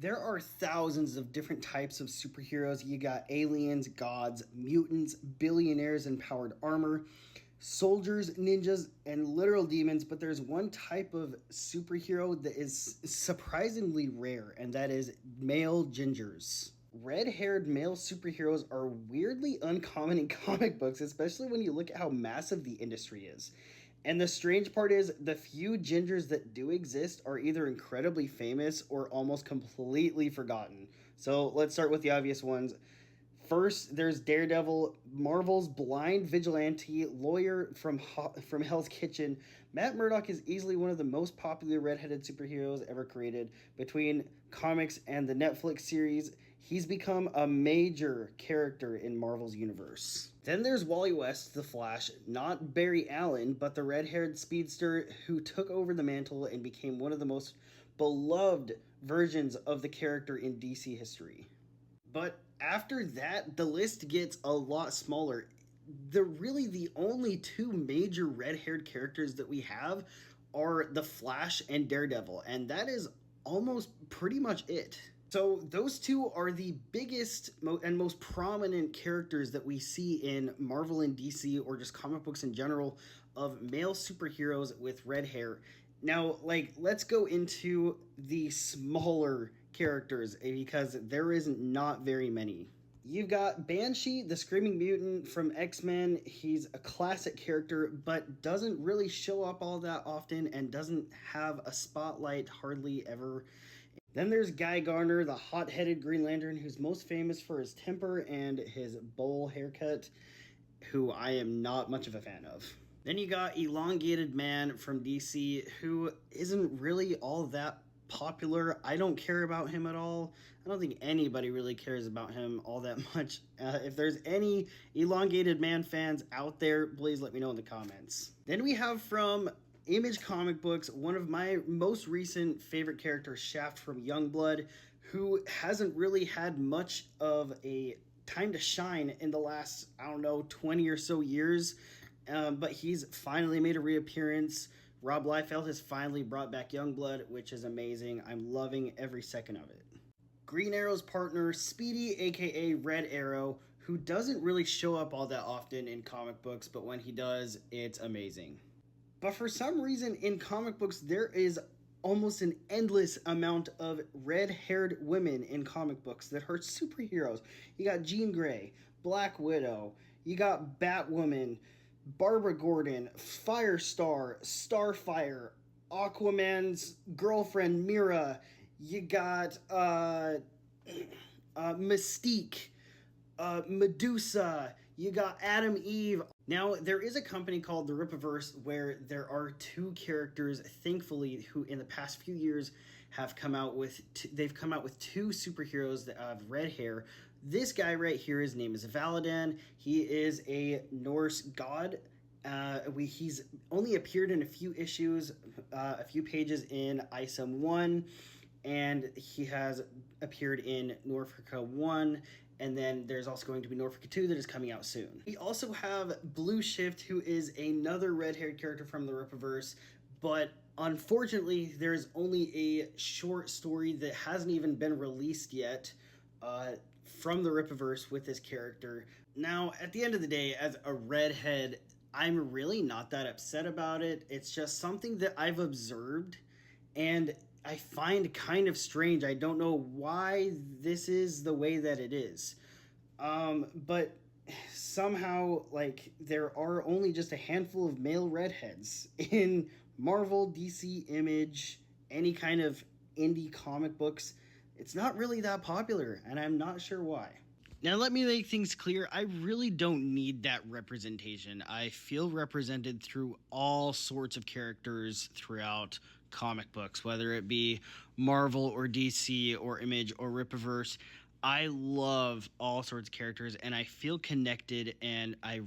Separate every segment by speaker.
Speaker 1: There are thousands of different types of superheroes. You got aliens, gods, mutants, billionaires in powered armor, soldiers, ninjas, and literal demons, but there's one type of superhero that is surprisingly rare, and that is male gingers. Red haired male superheroes are weirdly uncommon in comic books, especially when you look at how massive the industry is. And the strange part is, the few gingers that do exist are either incredibly famous or almost completely forgotten. So let's start with the obvious ones. First, there's Daredevil, Marvel's blind vigilante lawyer from Hell's Kitchen. Matt Murdock is easily one of the most popular redheaded superheroes ever created. Between comics and the Netflix series, he's become a major character in Marvel's universe. Then there's Wally West, the Flash, not Barry Allen, but the red-haired speedster who took over the mantle and became one of the most beloved versions of the character in DC history. But after that, the list gets a lot smaller. The only two major red-haired characters that we have are the Flash and Daredevil, and that is almost pretty much it. So those two are the biggest and most prominent characters that we see in Marvel and DC, or just comic books in general, of male superheroes with red hair. Now, let's go into the smaller characters, because there is not very many. You've got Banshee, the Screaming Mutant from X-Men. He's a classic character, but doesn't really show up all that often and doesn't have a spotlight hardly ever. Then there's Guy Gardner, the hot-headed Green Lantern, who's most famous for his temper and his bowl haircut, who I am not much of a fan of. Then you got Elongated Man from DC, who isn't really all that popular. I don't care about him at all. I don't think anybody really cares about him all that much. If there's any Elongated Man fans out there, please let me know in the comments. Then we have from Image Comic Books, one of my most recent favorite characters, Shaft from Youngblood, who hasn't really had much of a time to shine in the last, 20 or so years. But he's finally made a reappearance. Rob Liefeld has finally brought back Youngblood, which is amazing. I'm loving every second of it. Green Arrow's partner, Speedy, aka Red Arrow, who doesn't really show up all that often in comic books, but when he does, it's amazing. But for some reason, in comic books, there is almost an endless amount of red-haired women in comic books that are superheroes. You got Jean Grey, Black Widow, you got Batwoman, Barbara Gordon, Firestar, Starfire, Aquaman's girlfriend Mira. You got Mystique, Medusa. You got Adam Eve. Now, there is a company called the Rippaverse where there are two characters, thankfully, who in the past few years have come out with they've come out with two superheroes that have red hair. This guy right here, his name is Valadan. He is a Norse god. He's only appeared in a few issues, a few pages in ISOM 1, and he has appeared in Norfolka 1, and then there's also going to be Norfolka 2 that is coming out soon. We also have Blue Shift, who is another red-haired character from the Rippaverse, but unfortunately, there's only a short story that hasn't even been released yet from the Rippaverse with this character. Now, at the end of the day, as a redhead, I'm really not that upset about it. It's just something that I've observed, and I find kind of strange. I don't know why this is the way that it is. But somehow, there are only just a handful of male redheads in Marvel, DC, Image, any kind of indie comic books. It's not really that popular, and I'm not sure why. Now, let me make things clear. I really don't need that representation. I feel represented through all sorts of characters throughout comic books, whether it be Marvel or DC or Image or Rippaverse. I love all sorts of characters, and I feel connected, and I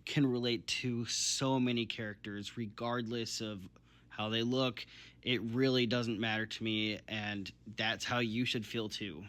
Speaker 1: can relate to so many characters regardless of how they look. It really doesn't matter to me, and that's how you should feel too.